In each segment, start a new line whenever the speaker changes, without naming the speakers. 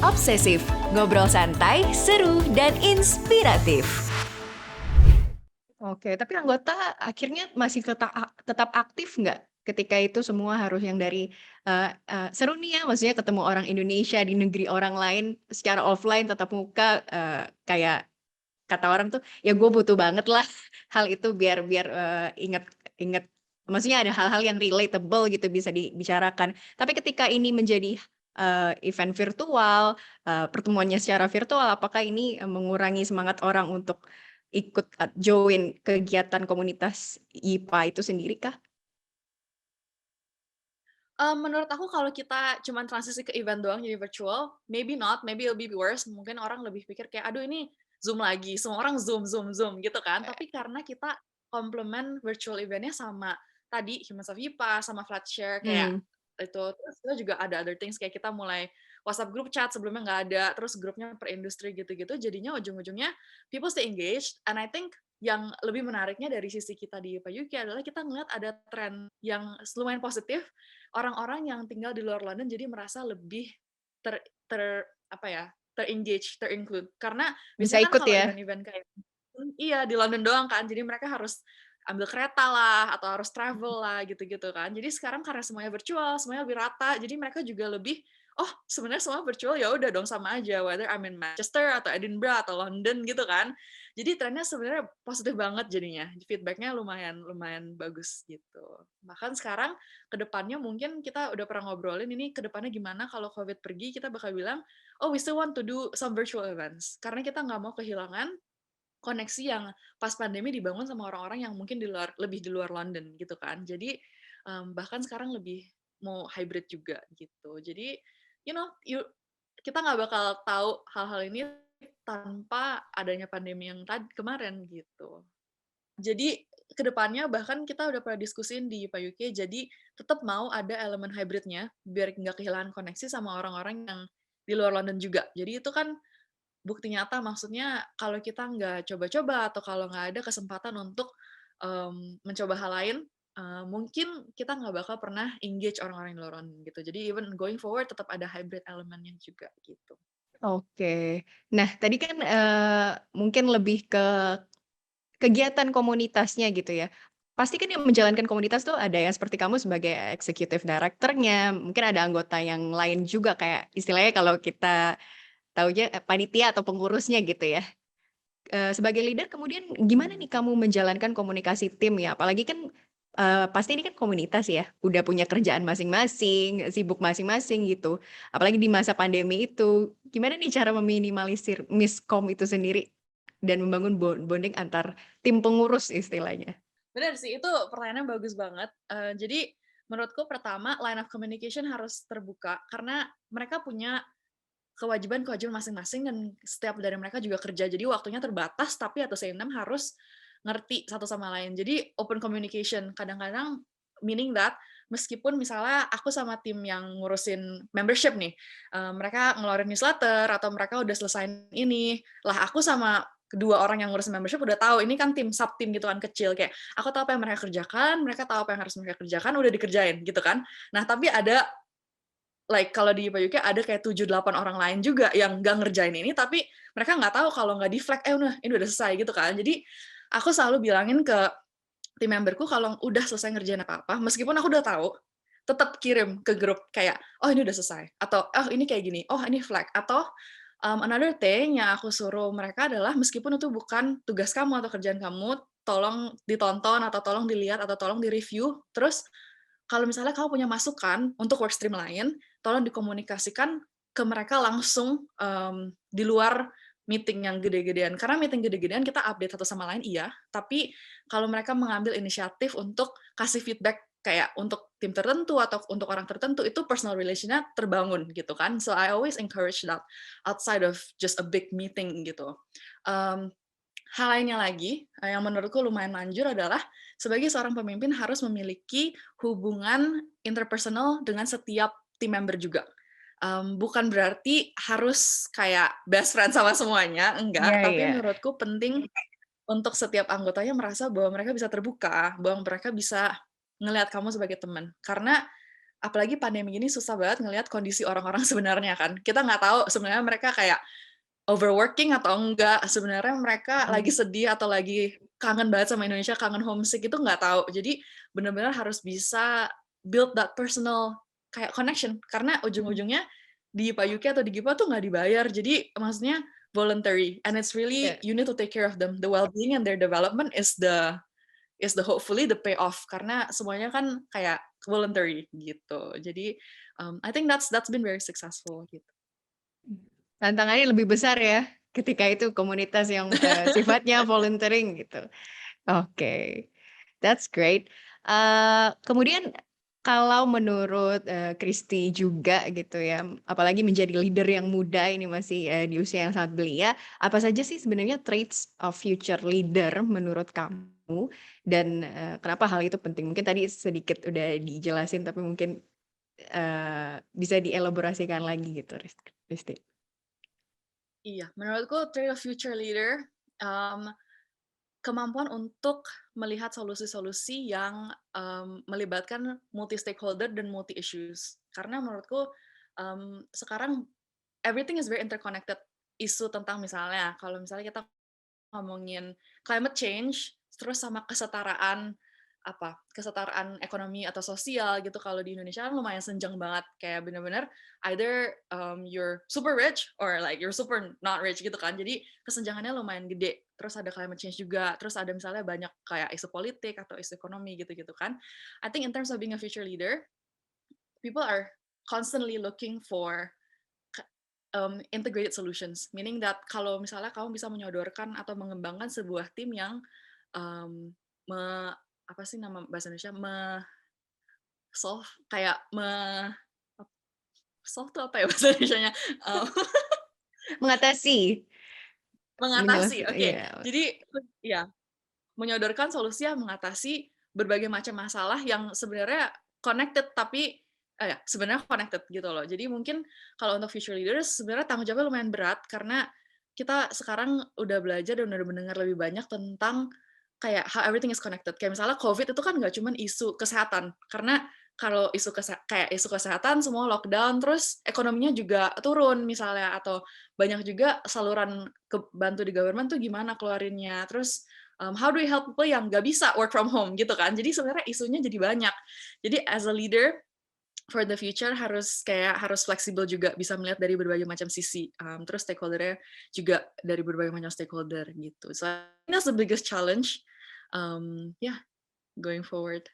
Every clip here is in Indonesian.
Obsesif, ngobrol santai, seru, dan inspiratif. Oke, tapi anggota akhirnya masih tetap aktif nggak ketika itu semua harus yang dari, seru nih ya, maksudnya ketemu orang Indonesia di negeri orang lain secara offline tatap muka, kayak kata orang tuh, ya gue butuh banget lah hal itu biar biar, inget inget maksudnya ada hal-hal yang relatable gitu bisa dibicarakan. Tapi ketika ini menjadi, event virtual, pertemuannya secara virtual, apakah ini, mengurangi semangat orang untuk ikut, join kegiatan komunitas IPA itu sendiri kah?
Menurut aku kalau kita cuman transisi ke event doang jadi virtual, maybe not, maybe it'll be worse. Mungkin orang lebih pikir kayak, "Aduh ini Zoom lagi, semua orang Zoom Zoom Zoom," gitu kan. Tapi karena kita complement virtual event-nya sama tadi Humans of IPA, sama Flatshare kayak
Mmm,
itu. Terus kita juga ada other things kayak kita mulai WhatsApp group chat sebelumnya nggak ada, terus grupnya per industri gitu-gitu. Jadinya ujung-ujungnya people stay engaged and I think yang lebih menariknya dari sisi kita di IPA UK adalah kita ngeliat ada tren yang lumayan positif. Orang-orang yang tinggal di luar London jadi merasa lebih ter ter apa ya, ter-engage, ter-include. Karena
bisa
biasanya kan
ikut
kalau
ya?
event-event kayak iya, di London doang kan, jadi mereka harus ambil kereta lah, atau harus travel lah, gitu-gitu kan. Jadi sekarang karena semuanya virtual, semuanya lebih rata, jadi mereka juga lebih, "Oh, sebenarnya semua virtual, ya udah dong sama aja, whether I'm in Manchester atau Edinburgh atau London," gitu kan. Jadi trennya sebenarnya positif banget jadinya, feedback-nya lumayan lumayan bagus gitu. Bahkan sekarang ke depannya mungkin kita udah pernah ngobrolin ini ke depannya gimana kalau Covid pergi, kita bakal bilang, "Oh, we still want to do some virtual events." Karena kita nggak mau kehilangan koneksi yang pas pandemi dibangun sama orang-orang yang mungkin lebih di luar London gitu kan. Jadi, bahkan sekarang lebih mau hybrid juga gitu. Jadi, you know, kita nggak bakal tahu hal-hal ini tanpa adanya pandemi yang kemarin gitu. Jadi kedepannya bahkan kita udah pernah diskusin di IPA UK, jadi tetap mau ada elemen hybridnya biar nggak kehilangan koneksi sama orang-orang yang di luar London juga. Jadi itu kan bukti nyata, maksudnya kalau kita nggak coba-coba atau kalau nggak ada kesempatan untuk, mencoba hal lain, mungkin kita nggak bakal pernah engage orang-orang di luar London gitu. Jadi even going forward tetap ada hybrid elemennya juga gitu.
Oke. Nah, tadi kan, mungkin lebih ke kegiatan komunitasnya gitu ya. Pasti kan yang menjalankan komunitas tuh ada yang seperti kamu sebagai executive director-nya, mungkin ada anggota yang lain juga kayak istilahnya kalau kita taunya, panitia atau pengurusnya gitu ya. Sebagai leader kemudian gimana nih kamu menjalankan komunikasi tim ya? Apalagi kan, pasti ini kan komunitas ya, udah punya kerjaan masing-masing, sibuk masing-masing gitu. Apalagi di masa pandemi itu, gimana nih cara meminimalisir miskom itu sendiri dan membangun bonding antar tim pengurus istilahnya?
Benar sih, itu pertanyaannya bagus banget. Jadi menurutku pertama line of communication harus terbuka, karena mereka punya kewajiban-kewajiban masing-masing dan setiap dari mereka juga kerja. Jadi waktunya terbatas, tapi at the same time harus ngerti satu sama lain. Jadi open communication. Kadang-kadang meaning that meskipun misalnya aku sama tim yang ngurusin membership nih, mereka ngeluarin newsletter atau mereka udah selesai ini, lah aku sama kedua orang yang ngurusin membership udah tahu ini kan tim sub tim gitu kan kecil kayak aku tahu apa yang mereka kerjakan, mereka tahu apa yang harus mereka kerjakan, udah dikerjain gitu kan. Nah, tapi ada kalau di IPA UK ada kayak 7, 8 orang lain juga yang nggak ngerjain ini, tapi mereka nggak tahu kalau nggak di-flag, udah, ini udah selesai gitu kan. Jadi, aku selalu bilangin ke tim memberku kalau udah selesai ngerjain apa-apa, meskipun aku udah tahu, tetap kirim ke grup kayak, "Oh, ini udah selesai," atau, "Oh, ini kayak gini, oh, ini flag," atau, another thing yang aku suruh mereka adalah meskipun itu bukan tugas kamu atau kerjaan kamu, tolong ditonton atau tolong dilihat atau tolong di-review, terus kalau misalnya kamu punya masukan untuk workstream lain, tolong dikomunikasikan ke mereka langsung, di luar meeting yang gede-gedean. Karena meeting gede-gedean kita update satu sama lain iya, tapi kalau mereka mengambil inisiatif untuk kasih feedback kayak untuk tim tertentu atau untuk orang tertentu, itu personal relation-nya terbangun gitu kan. So I always encourage that outside of just a big meeting gitu. Mmm, Hal lainnya lagi, yang menurutku lumayan manjur adalah sebagai seorang pemimpin harus memiliki hubungan interpersonal dengan setiap tim member juga. Bukan berarti harus kayak best friend sama semuanya, enggak,
Iya
tapi
iya.
menurutku penting untuk setiap anggotanya merasa bahwa mereka bisa terbuka, bahwa mereka bisa ngelihat kamu sebagai teman. Karena apalagi pandemi ini susah banget ngelihat kondisi orang-orang sebenarnya kan. Kita nggak tahu sebenarnya mereka kayak overworking atau enggak, sebenarnya mereka lagi
Mhm.
sedih atau lagi kangen banget sama Indonesia, kangen homesick itu nggak tahu. Jadi benar-benar harus bisa build that personal kayak connection, karena
Mhm.
ujung-ujungnya di PAYUK atau di GIPA tuh nggak dibayar. Jadi maksudnya voluntary and it's really
Iya.
you need to take care of them. The well-being and their development is the hopefully the payoff karena semuanya kan kayak voluntary gitu. Jadi I think that's been very successful gitu.
Tantangannya lebih besar ya, ketika itu komunitas yang, sifatnya volunteering gitu. Oke, that's great. Kemudian kalau menurut, Christy juga gitu ya, apalagi menjadi leader yang muda ini masih, di usia yang sangat belia, apa saja sih sebenarnya traits of future leader menurut kamu? Dan, kenapa hal itu penting? Mungkin tadi sedikit udah dijelasin tapi mungkin, bisa dielaborasikan lagi gitu, Christy.
Iya, menurutku trait of future leader, mmm, kemampuan untuk melihat solusi-solusi yang, melibatkan multi stakeholder dan multi issues. Karena menurutku, sekarang everything is very interconnected. Isu tentang misalnya, kalau misalnya kita ngomongin climate change, terus sama kesetaraan kesetaraan ekonomi atau sosial gitu kalau di Indonesia kan lumayan senjang banget kayak bener-bener either you're super rich or like you're super not rich gitu kan. Jadi kesenjangannya lumayan gede. Terus ada climate change juga, terus ada misalnya banyak kayak isu politik atau isu ekonomi gitu-gitu kan. I think in terms of being a future leader, people are constantly looking for integrated solutions, meaning that kalau misalnya kamu bisa menyodorkan atau mengembangkan sebuah tim yang um, me, apa sih nama bahasa Indonesia solve kayak solve tuh apa ya bahasa Indonesia-nya. Um,
Mengatasi,
mengatasi, oke.
iya.
Jadi ya menyodorkan solusi yang mengatasi berbagai macam masalah yang sebenarnya connected tapi ya sebenarnya connected gitu loh. Jadi mungkin kalau untuk future leaders sebenarnya tanggung jawabnya lumayan berat karena kita sekarang udah belajar dan udah mendengar lebih banyak tentang kayak how everything is connected. Kayak misalnya COVID itu kan nggak cuma isu kesehatan, karena kalau kayak isu kesehatan semua lockdown, terus ekonominya juga turun misalnya, atau banyak juga saluran bantu di government tuh gimana keluarinnya, terus how do we help people yang nggak bisa work from home gitu kan. Jadi sebenarnya isunya jadi banyak. Jadi as a leader for the future harus fleksibel juga, bisa melihat dari berbagai macam sisi. Terus stakeholdernya juga dari berbagai macam stakeholder gitu. So that's the biggest challenge. Yeah, going forward.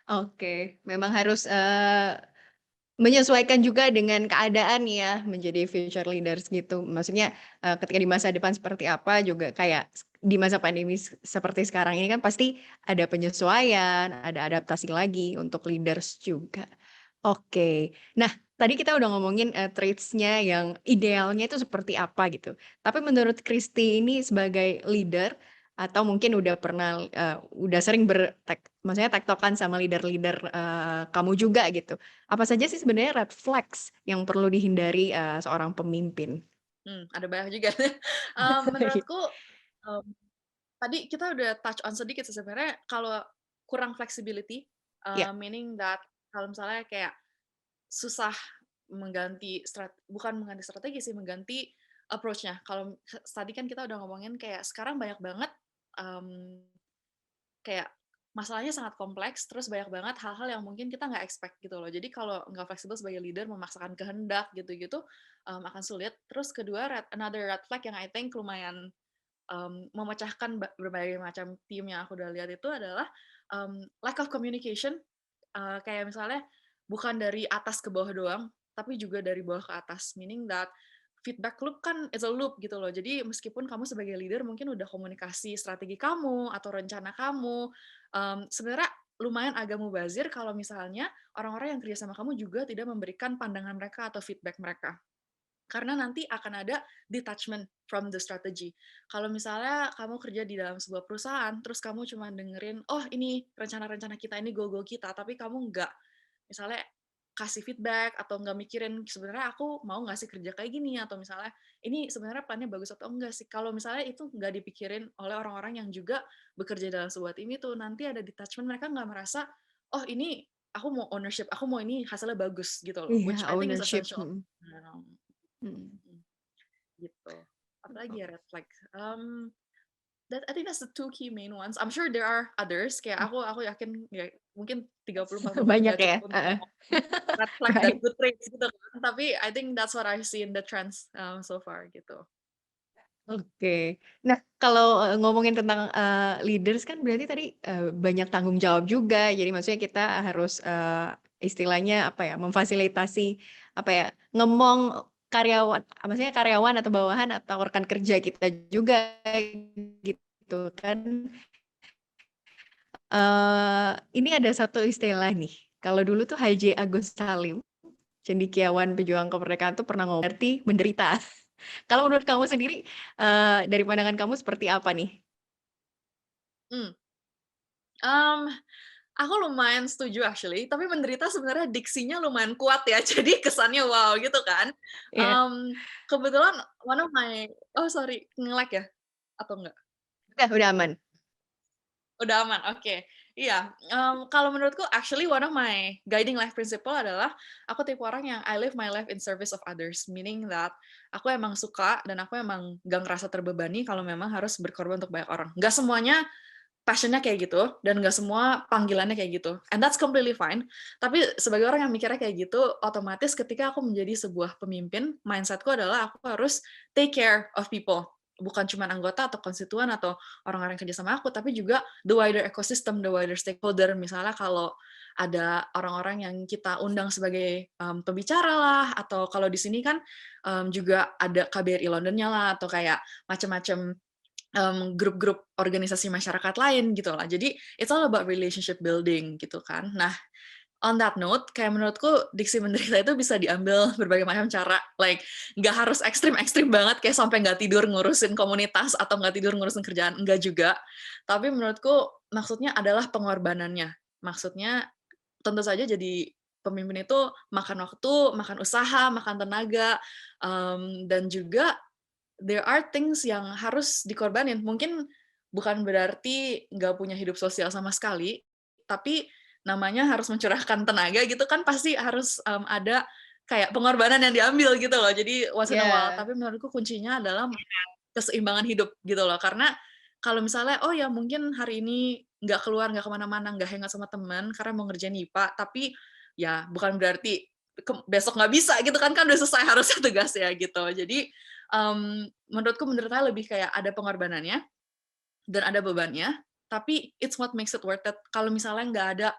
Oke, memang harus, menyesuaikan juga dengan keadaan ya, menjadi future leaders gitu. Maksudnya, ketika di masa depan seperti apa juga kayak di masa pandemi seperti sekarang ini kan pasti ada penyesuaian, ada adaptasi lagi untuk leaders juga. Oke. Nah, tadi kita udah ngomongin, traits-nya yang idealnya itu seperti apa gitu. Tapi menurut Christy ini sebagai leader atau mungkin udah pernah, udah sering maksudnya tektokan sama leader-leader, kamu juga gitu. Apa saja sih sebenarnya red flags yang perlu dihindari, seorang pemimpin?
Ada banyak juga. Menurutku, mmm, tadi kita udah touch on sedikit sih sebenarnya kalau kurang flexibility,
Ya,
meaning that kalau misalnya kayak susah bukan mengganti strategi sih, mengganti approach-nya. Kalau tadi kan kita udah ngomongin kayak sekarang banyak banget, mmm, kayak masalahnya sangat kompleks, terus banyak banget hal-hal yang mungkin kita nggak expect gitu loh. Jadi kalau nggak fleksibel sebagai leader, memaksakan kehendak gitu-gitu, akan sulit. Terus kedua, another red flag yang I think lumayan memecahkan berbagai macam tim yang aku udah lihat itu adalah lack of communication. Kayak misalnya bukan dari atas ke bawah doang, tapi juga dari bawah ke atas. Meaning that feedback loop kan is a loop gitu loh. Jadi meskipun kamu sebagai leader mungkin udah komunikasi strategi kamu atau rencana kamu, sebenarnya lumayan agak mubazir kalau misalnya orang-orang yang kerja sama kamu juga tidak memberikan pandangan mereka atau feedback mereka. Karena nanti akan ada detachment from the strategy. Kalau misalnya kamu kerja di dalam sebuah perusahaan, terus kamu cuma dengerin, oh ini rencana-rencana kita, ini goal-goal kita, tapi kamu nggak misalnya kasih feedback atau nggak mikirin sebenarnya aku mau nggak sih kerja kayak gini, atau misalnya ini sebenarnya plannya bagus atau enggak sih. Kalau misalnya itu nggak dipikirin oleh orang-orang yang juga bekerja dalam sebuah tim itu, nanti ada detachment, mereka nggak merasa, oh ini aku mau ownership, aku mau ini hasilnya bagus gitu loh, which
Iya,
I think is
ownership,
essential.
mhm,
Um,
mhm.
gitu. Apalagi ya red flag. I think that's the two key main ones. I'm sure there are others. Kayak aku yakin ya mungkin 30-40 menit
Banyak
nggak
ya?
cukup untuk
Heeh.
ngomong red flag dan
Baik.
good traits gitu kan. Tapi I think that's what I've seen the trends so far gitu.
Oke. Nah, kalau, ngomongin tentang, leaders kan berarti tadi, banyak tanggung jawab juga. Jadi maksudnya kita harus, istilahnya apa ya, memfasilitasi apa ya, karyawan maksudnya karyawan atau bawahan atau rekan kerja kita juga gitu kan. Ini ada satu istilah nih, kalau dulu tuh H.J. Agus Salim, cendekiawan pejuang kemerdekaan tuh pernah ngomong, berarti menderita. Kalau menurut kamu sendiri, dari pandangan kamu seperti apa nih?
Hmm. Um, aku lumayan setuju actually, tapi menderita sebenarnya diksinya lumayan kuat ya, jadi kesannya wow gitu kan.
Iya,
Kebetulan one of my oh sorry, nge-lag ya? Atau enggak?
udah aman.
Udah aman, oke. Iya, kalau menurutku actually one of my guiding life principle adalah aku tipe orang yang I live my life in service of others, meaning that aku emang suka dan aku emang gak ngerasa terbebani kalau memang harus berkorban untuk banyak orang. Gak semuanya passion-nya kayak gitu, dan gak semua panggilannya kayak gitu. And that's completely fine. Tapi sebagai orang yang mikirnya kayak gitu, otomatis ketika aku menjadi sebuah pemimpin, mindset-ku adalah aku harus take care of people. Bukan cuma anggota atau konstituen atau orang-orang yang kerja sama aku, tapi juga the wider ecosystem, the wider stakeholder. Misalnya kalau ada orang-orang yang kita undang sebagai pembicara lah, atau kalau di sini kan juga ada KBRI Londonnya lah, atau kayak macam-macam grup-grup organisasi masyarakat lain gitu lah. Jadi it's all about relationship building gitu kan. Nah, on that note, kayak menurutku diksi menderita itu bisa diambil berbagai macam cara. Like nggak harus ekstrim-ekstrim banget kayak sampai nggak tidur ngurusin komunitas atau nggak tidur ngurusin kerjaan, enggak juga. Tapi menurutku maksudnya adalah pengorbanannya. Maksudnya tentu saja jadi pemimpin itu makan waktu, makan usaha, makan tenaga, dan juga there are things yang harus dikorbanin. Mungkin bukan berarti nggak punya hidup sosial sama sekali, tapi namanya harus mencurahkan tenaga gitu kan pasti harus ada kayak pengorbanan yang diambil gitu loh. Jadi once in a while.
Iya,
Tapi menurutku kuncinya adalah keseimbangan hidup gitu loh. Karena kalau misalnya, oh ya mungkin hari ini nggak keluar, nggak kemana-mana, nggak hangout sama teman karena mau ngerjain IPA, tapi ya bukan berarti besok nggak bisa gitu kan udah selesai harusnya tugasnya gitu. Jadi menurutku menderita lebih kayak ada pengorbanannya dan ada bebannya, tapi it's what makes it worth it. Kalau misalnya nggak ada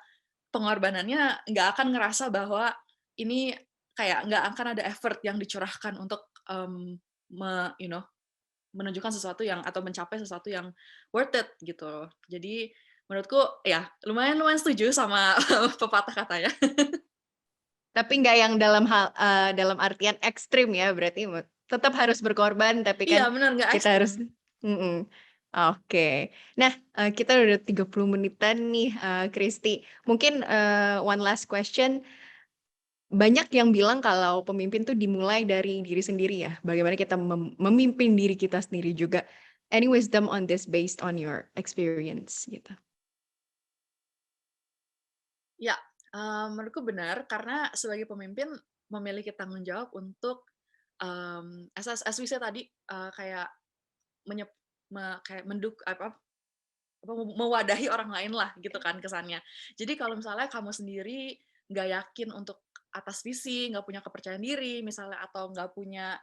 pengorbanannya, nggak akan ngerasa bahwa ini kayak nggak akan ada effort yang dicurahkan untuk you know, menunjukkan sesuatu yang atau mencapai sesuatu yang worth it gitu. Jadi menurutku ya lumayan lumayan setuju sama pepatah katanya.
tapi nggak yang dalam artian ekstrim ya, berarti tetap harus berkorban, tapi
Iya
kan
benar nggak
kita
ekstrim.
harus mhm, oke. Nah, kita udah 30 menitan nih, Christy. Mungkin, one last question, banyak yang bilang kalau pemimpin tuh dimulai dari diri sendiri ya, bagaimana kita memimpin diri kita sendiri juga. Any wisdom on this based on your experience gitu?
Ya, menurutku benar karena sebagai pemimpin memiliki tanggung jawab untuk as we said tadi kayak menyep, kayak mewadahi orang lain lah gitu kan kesannya. Jadi kalau misalnya kamu sendiri nggak yakin untuk atas visi, nggak punya kepercayaan diri misalnya atau nggak punya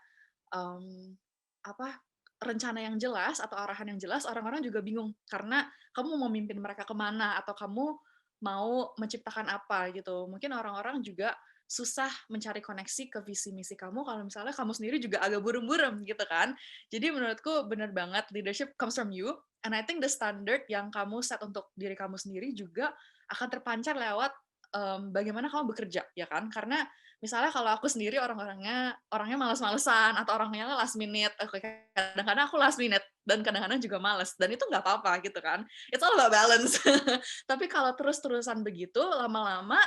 um, apa rencana yang jelas atau arahan yang jelas, orang-orang juga bingung karena kamu mau memimpin mereka kemana atau kamu mau menciptakan apa gitu. Mungkin orang-orang juga susah mencari koneksi ke visi misi kamu kalau misalnya kamu sendiri juga agak buram-buram gitu kan. Jadi menurutku benar banget leadership comes from you, and I think the standard yang kamu set untuk diri kamu sendiri juga akan terpancar lewat bagaimana kamu bekerja ya kan. Karena misalnya kalau aku sendiri orangnya malas-malesan atau orangnya last minute, kadang-kadang aku last minute dan kadang-kadang juga males dan itu nggak apa-apa gitu kan. It's all about balance. Tapi kalau terus-terusan begitu lama-lama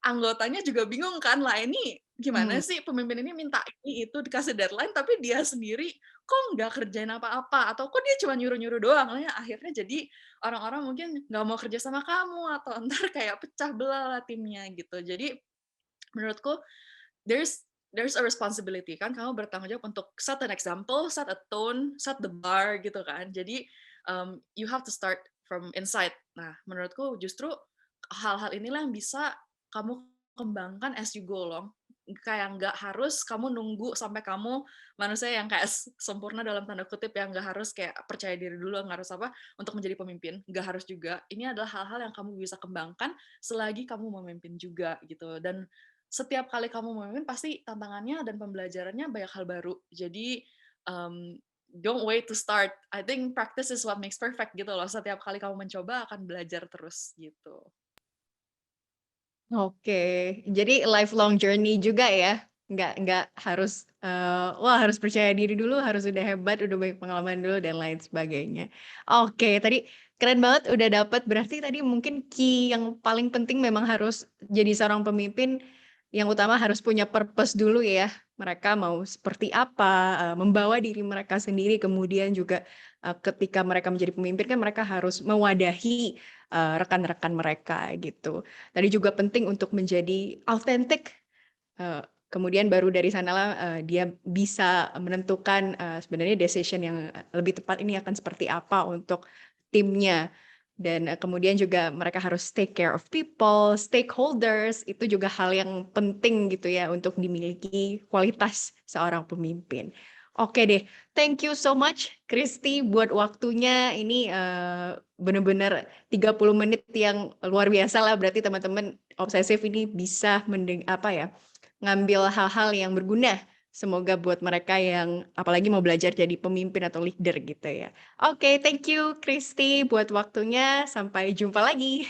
anggotanya juga bingung kan, lah ini gimana
Mmm,
sih pemimpin ini minta ini itu dikasih deadline tapi dia sendiri kok nggak kerjain apa-apa atau kok dia cuma nyuruh-nyuruh doang. Nah, akhirnya jadi orang-orang mungkin nggak mau kerja sama kamu atau entar kayak pecah belah lah timnya gitu. Jadi menurutku there's a responsibility kan kamu bertanggung jawab untuk set an example, set a tone, set the bar gitu kan. Jadi you have to start from inside. Nah, menurutku justru hal-hal inilah yang bisa kamu kembangkan as you go along. Kayak nggak harus kamu nunggu sampai kamu manusia yang kayak sempurna dalam tanda kutip yang nggak harus kayak percaya diri dulu, nggak harus apa untuk menjadi pemimpin. Nggak harus juga. Ini adalah hal-hal yang kamu bisa kembangkan selagi kamu memimpin juga gitu. Dan setiap kali kamu memimpin pasti tantangannya dan pembelajarannya banyak hal baru. Jadi don't wait to start. I think practice is what makes perfect gitu loh. Setiap kali kamu mencoba akan belajar terus gitu.
oke. Jadi lifelong journey juga ya? Nggak harus, wah harus percaya diri dulu, harus udah hebat, udah banyak pengalaman dulu dan lain sebagainya. Oke, tadi keren banget udah dapet, berarti tadi mungkin key yang paling penting memang harus jadi seorang pemimpin, yang utama harus punya purpose dulu ya. Mereka mau seperti apa, membawa diri mereka sendiri, kemudian juga, ketika mereka menjadi pemimpin kan mereka harus mewadahi, rekan-rekan mereka gitu. Tadi juga penting untuk menjadi autentik, kemudian baru dari sanalah, dia bisa menentukan, sebenarnya decision yang, lebih tepat ini akan seperti apa untuk timnya. Dan, kemudian juga mereka harus take care of people, stakeholders, itu juga hal yang penting gitu ya untuk dimiliki kualitas seorang pemimpin. Oke deh, thank you so much Christy buat waktunya ini, bener-bener 30 menit yang luar biasa lah berarti teman-teman obsesif ini bisa apa ya, ngambil hal-hal yang berguna. Semoga buat mereka yang apalagi mau belajar jadi pemimpin atau leader gitu ya. Oke, thank you Christy buat waktunya. Sampai jumpa lagi.